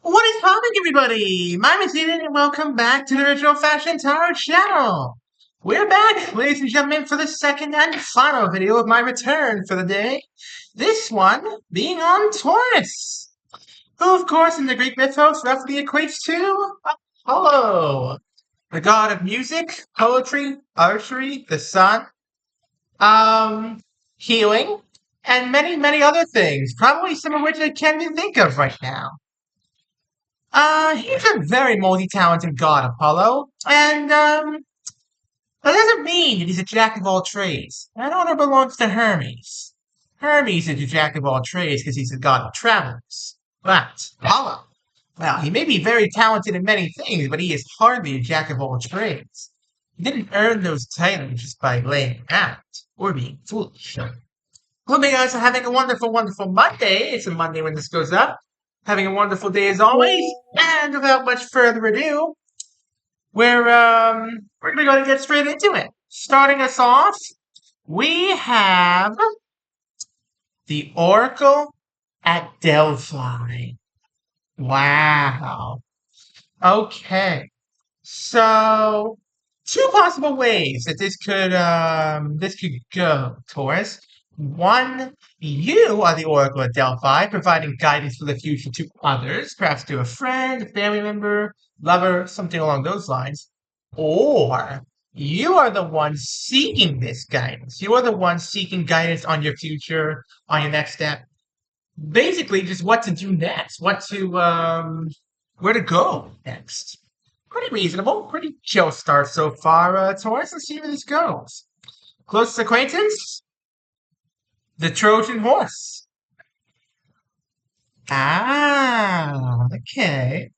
What is popping, everybody? My name is Eden, and welcome back to the Original Fashion Tarot channel. We're back, ladies and gentlemen, for the second and final video of my return for the day. This one being on Taurus, who, of course, in the Greek mythos roughly equates to Apollo, the god of music, poetry, archery, the sun, healing, and many, many other things, probably some of which I can't even think of right now. He's a very multi-talented god, Apollo, and, that doesn't mean that he's a jack of all trades. That honor belongs to Hermes. Hermes is a jack of all trades because he's the god of travels. But Apollo, well, he may be very talented in many things, but he is hardly a jack of all trades. He didn't earn those titles just by laying out or being foolish. Hope you guys are having a wonderful, wonderful Monday. It's a Monday when this goes up. Having a wonderful day as always. And without much further ado, we're gonna go and get straight into it. Starting us off, we have the Oracle at Delphi. Wow. Okay. So two possible ways that this could go, Taurus. One, you are the Oracle at Delphi, providing guidance for the future to others, perhaps to a friend, a family member, lover, something along those lines. Or you are the one seeking this guidance. You are the one seeking guidance on your future, on your next step. Basically, just what to do next, where to go next. Pretty reasonable, pretty chill start so far, Taurus. Let's see where this goes. Closest acquaintance? The Trojan horse. Ah, okay.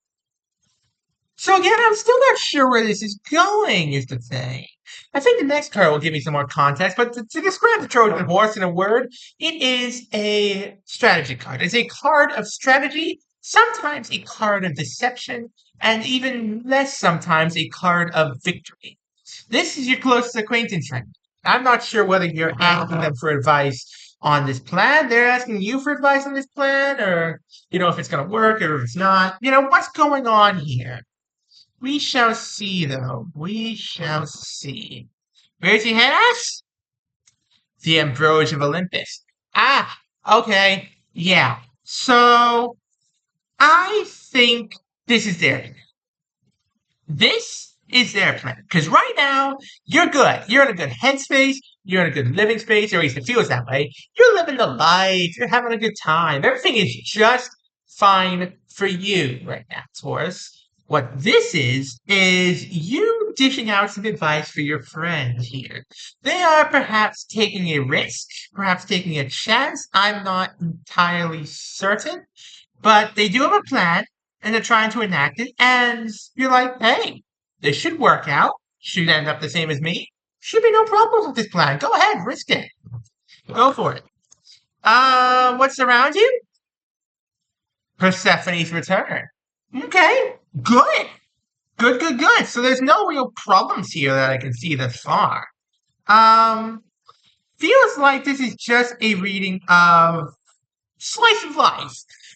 So again, I'm still not sure where this is going, is the thing. I think the next card will give me some more context, but to describe the Trojan horse in a word, it is a strategy card. It's a card of strategy, sometimes a card of deception, and even less sometimes a card of victory. This is your closest acquaintance right now. I'm not sure whether you're asking them for advice on this plan. They're asking you for advice on this plan, or, if it's going to work or if it's not. What's going on here? We shall see, though. We shall see. Where's your head at? The Ambrosia of Olympus. Ah, okay. Yeah. So, I think this is their plan. This is their plan. Because right now, you're good. You're in a good headspace. You're in a good living space, or at least it feels that way. You're living the life. You're having a good time. Everything is just fine for you right now, Taurus. What this is you dishing out some advice for your friends here. They are perhaps taking a risk, perhaps taking a chance. I'm not entirely certain, but they do have a plan and they're trying to enact it. And you're like, hey, this should work out. Should end up the same as me. Should be no problems with this plan. Go ahead, risk it. Go for it. What's around you? Persephone's return. Okay, good. Good, good, good. So there's no real problems here that I can see thus far. Um, Feels like this is just a reading of slice of life.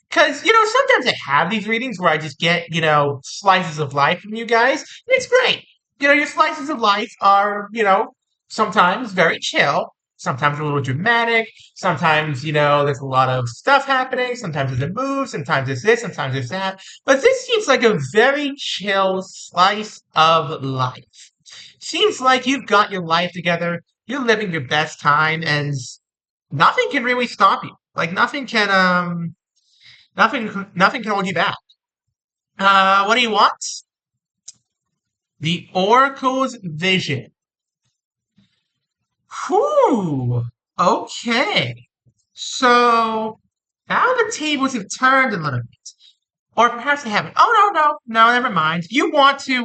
Because, sometimes I have these readings where I just get, slices of life from you guys. And it's great. Your slices of life are, sometimes very chill, sometimes a little dramatic, sometimes, there's a lot of stuff happening, sometimes there's a move, sometimes it's this, sometimes it's that. But this seems like a very chill slice of life. Seems like you've got your life together, you're living your best time, and nothing can really stop you. Like nothing can hold you back. What do you want? The Oracle's Vision. Whew. Okay. So now the tables have turned a little bit. Or perhaps they haven't. Oh no, never mind. You want to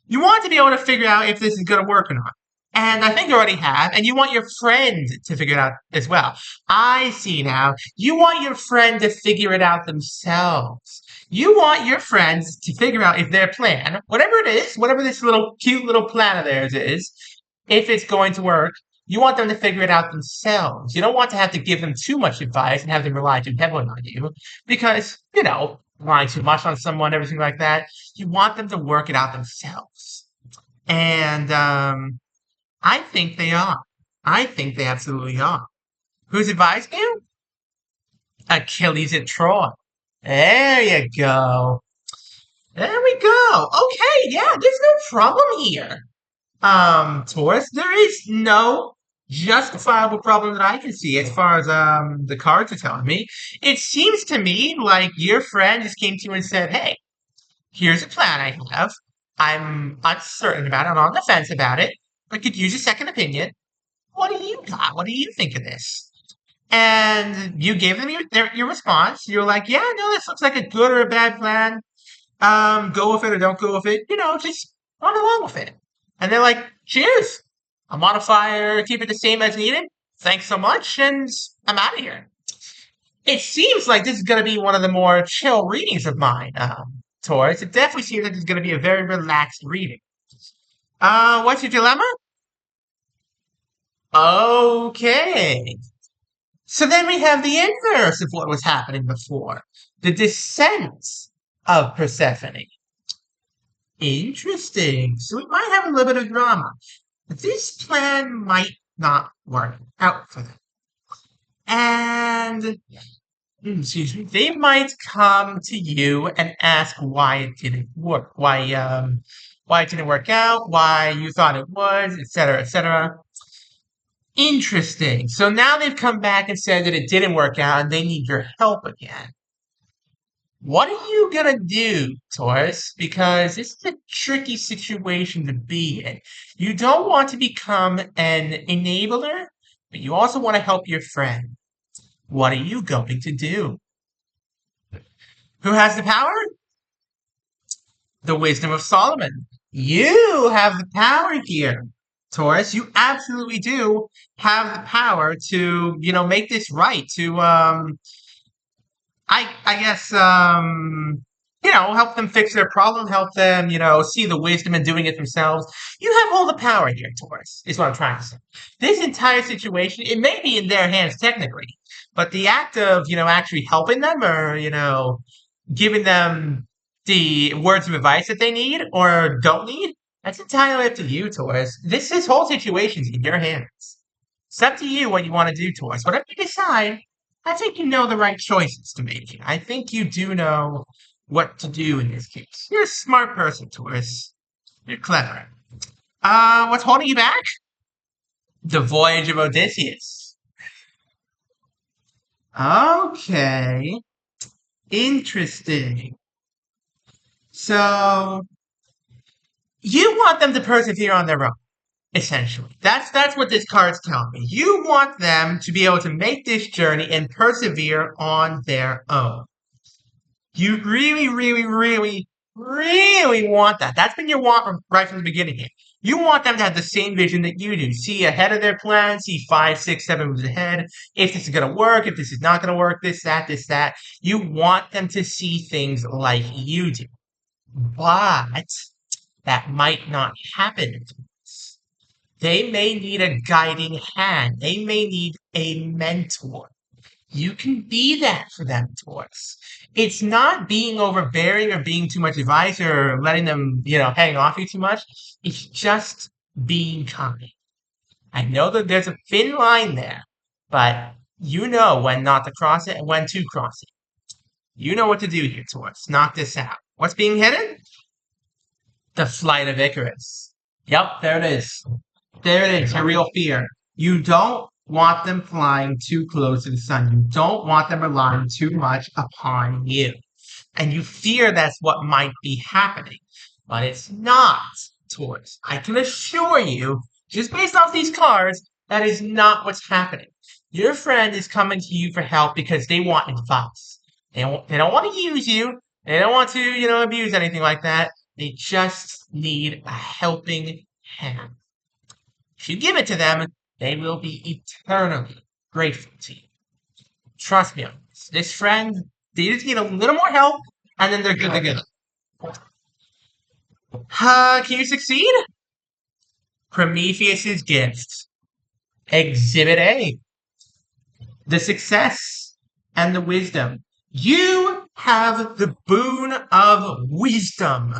be able to figure out if this is gonna work or not. And I think you already have, and you want your friend to figure it out as well. I see now. You want your friend to figure it out themselves. You want your friends to figure out if their plan, whatever it is, whatever this little cute little plan of theirs is, if it's going to work, you want them to figure it out themselves. You don't want to have to give them too much advice and have them rely too heavily on you because, relying too much on someone, everything like that. You want them to work it out themselves. And I think they are. I think they absolutely are. Who's advising you? Achilles and Troy. There you go. There we go. Okay, yeah, there's no problem here. Taurus, there is no justifiable problem that I can see as far as the cards are telling me. It seems to me like your friend just came to you and said, "Hey, here's a plan I have. I'm uncertain about it. I'm on the fence about it. I could use a second opinion. What do you got? What do you think of this?" And you gave them your response. You're like, "Yeah, no, this looks like a good or a bad plan. Go with it or don't go with it. Just run along with it." And they're like, "Cheers. I'll modify or keep it the same as needed. Thanks so much, and I'm out of here." It seems like this is going to be one of the more chill readings of mine, Taurus. It definitely seems like it's going to be a very relaxed reading. What's your dilemma? Okay. So then we have the inverse of what was happening before. The descent of Persephone. Interesting. So we might have a little bit of drama. This plan might not work out for them. And excuse me, they might come to you and ask why it didn't work, why it didn't work out, why you thought it was, etc., etc. Interesting. So now they've come back and said that it didn't work out and they need your help again. What are you gonna do, Taurus? Because this is a tricky situation to be in. You don't want to become an enabler, but you also want to help your friend. What are you going to do? Who has the power? The wisdom of Solomon. You have the power here, Taurus. You absolutely do have the power to, make this right, to I guess help them fix their problem, help them, see the wisdom in doing it themselves. You have all the power here, Taurus, is what I'm trying to say. This entire situation, it may be in their hands technically, but the act of, actually helping them or, giving them the words of advice that they need or don't need, that's entirely up to you, Taurus. This whole situation's in your hands. It's up to you what you want to do, Taurus. Whatever you decide, I think you know the right choices to make. I think you do know what to do in this case. You're a smart person, Taurus. You're clever. What's holding you back? The voyage of Odysseus. Okay. Interesting. So you want them to persevere on their own, essentially. That's what this card's telling me. You want them to be able to make this journey and persevere on their own. You really, really, really, really want that. That's been your want right from the beginning here. You want them to have the same vision that you do. See ahead of their plan, see 5, 6, 7 moves ahead. If this is going to work, if this is not going to work, this, that, this, that. You want them to see things like you do. But that might not happen. They may need a guiding hand. They may need a mentor. You can be that for them, Taurus. It's not being overbearing or being too much advice or letting them, hang off you too much. It's just being kind. I know that there's a thin line there, but you know when not to cross it and when to cross it. You know what to do here, Taurus. Knock this out. What's being hidden? The flight of Icarus. Yep, there it is. There it is, your real fear. You don't want them flying too close to the sun. You don't want them relying too much upon you. And you fear that's what might be happening. But it's not, Taurus. I can assure you, just based off these cards, that is not what's happening. Your friend is coming to you for help because they want advice. They don't want to use you. They don't want to, abuse anything like that. They just need a helping hand. If you give it to them, they will be eternally grateful to you. Trust me on this. This friend, they just need a little more help, and then they're good to go. Can you succeed? Prometheus's gift. Exhibit A. The success and the wisdom. You have the boon of wisdom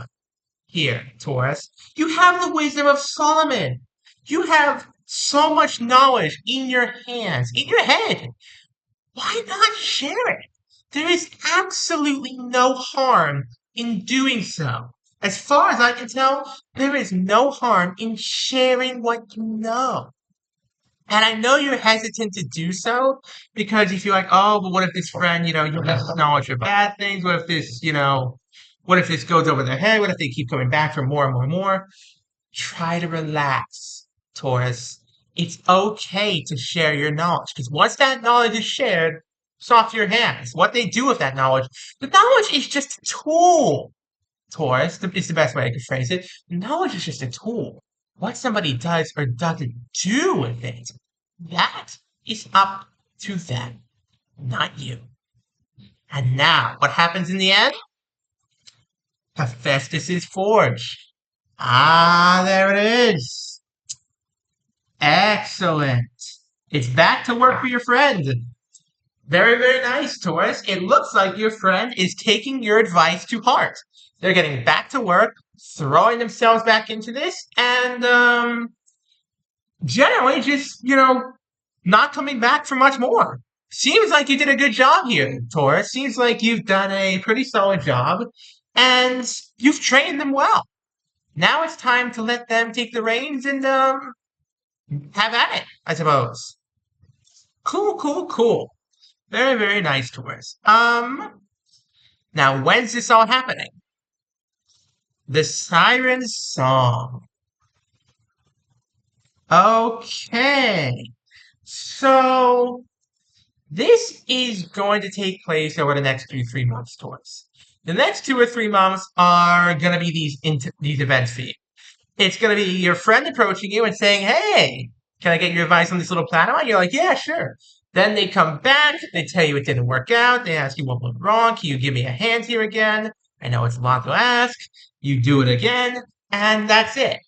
here, Taurus. You have the wisdom of Solomon. You have so much knowledge in your hands, in your head. Why not share it? There is absolutely no harm in doing so. As far as I can tell, there is no harm in sharing what you know. And I know you're hesitant to do so because you feel like, oh, but what if this friend, you have knowledge of bad things? What if this, what if this goes over their head? What if they keep coming back for more and more and more? Try to relax, Taurus. It's okay to share your knowledge because once that knowledge is shared, it's off your hands. What they do with that knowledge, the knowledge is just a tool, Taurus. Is the best way I could phrase it. Knowledge is just a tool. What somebody does or doesn't do with it, that is up to them, not you. And now, what happens in the end? Hephaestus' forge. Ah, there it is. Excellent. It's back to work for your friend. Very, very nice, Taurus. It looks like your friend is taking your advice to heart. They're getting back to work, throwing themselves back into this, and generally just, not coming back for much more. Seems like you did a good job here, Taurus. Seems like you've done a pretty solid job, and you've trained them well. Now it's time to let them take the reins and have at it, I suppose. Cool, cool, cool. Very, very nice, Taurus. Now when's this all happening? The Siren Song. Okay. So this is going to take place over the next 2-3 months, Taurus. The next 2 or 3 months are going to be these events for you. It's going to be your friend approaching you and saying, hey, can I get your advice on this little plan? And you're like, yeah, sure. Then they come back, they tell you it didn't work out, they ask you what went wrong, can you give me a hand here again? I know it's a lot to ask. You do it again, and that's it.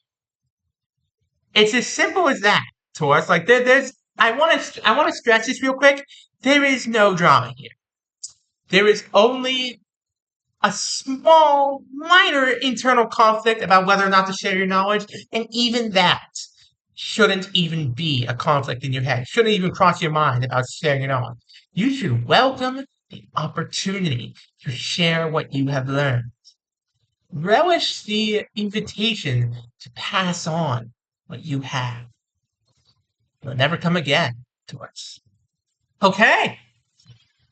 It's as simple as that, Taurus. Like I want to stress this real quick. There is no drama here. There is only a small, minor internal conflict about whether or not to share your knowledge, and even that shouldn't even be a conflict in your head. Shouldn't even cross your mind about sharing your knowledge. You should welcome the opportunity to share what you have learned. Relish the invitation to pass on what you have. It'll never come again to us. Okay,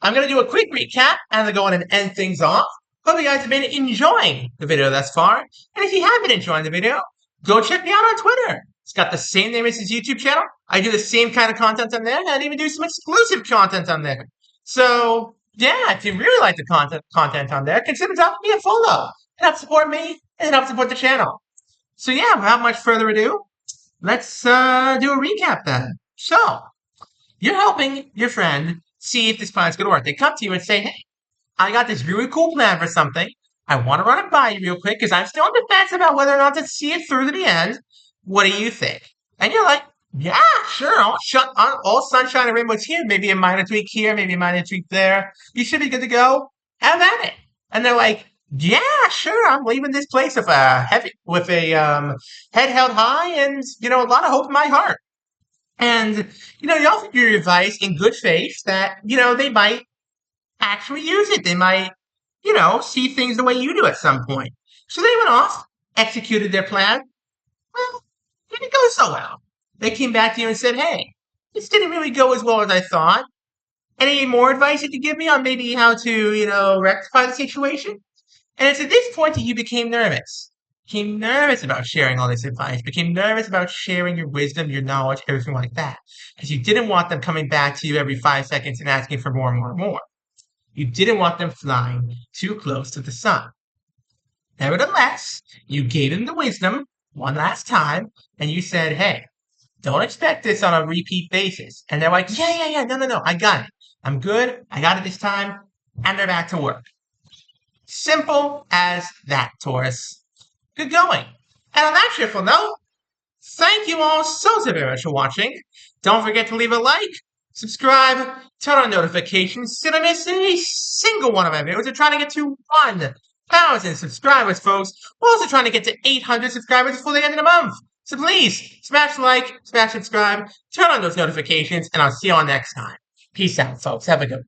I'm going to do a quick recap and then go on and end things off. Hope you guys have been enjoying the video thus far. And if you have been enjoying the video, go check me out on Twitter. It's got the same name as his YouTube channel. I do the same kind of content on there, and I even do some exclusive content on there. So, yeah, if you really like the content on there, consider dropping me a follow. It helps support me, and it helps support the channel. So, yeah, without much further ado, let's do a recap then. So, you're helping your friend see if this plan's going to work. They come to you and say, hey, I got this really cool plan for something. I want to run it by you real quick because I'm still on the fence about whether or not to see it through to the end. What do you think? And you're like, yeah, sure. All sunshine and rainbows here. Maybe a minor tweak here, maybe a minor tweak there. You should be good to go. Have at it. And they're like, yeah, sure. I'm leaving this place with a head held high and a lot of hope in my heart. And you offer your advice in good faith that they might actually use it. They might see things the way you do at some point. So they went off, executed their plan. Well, didn't go so well. They came back to you and said, hey, this didn't really go as well as I thought. Any more advice you could give me on maybe how to, rectify the situation? And it's at this point that you became nervous. Became nervous about sharing all this advice. Became nervous about sharing your wisdom, your knowledge, everything like that. Because you didn't want them coming back to you every 5 seconds and asking for more and more and more. You didn't want them flying too close to the sun. Nevertheless, you gave them the wisdom one last time, and you said, hey, don't expect this on a repeat basis. And they're like, yeah, no, I got it. I'm good. I got it this time. And they're back to work. Simple as that, Taurus. Good going. And on that cheerful note, thank you all so very much for watching. Don't forget to leave a like, subscribe, turn on notifications so you don't miss a single one of my videos. We're trying to get to 1,000 subscribers, folks. We're also trying to get to 800 subscribers before the end of the month. So please, smash like, smash subscribe, turn on those notifications, and I'll see you all next time. Peace out, folks. Have a good one.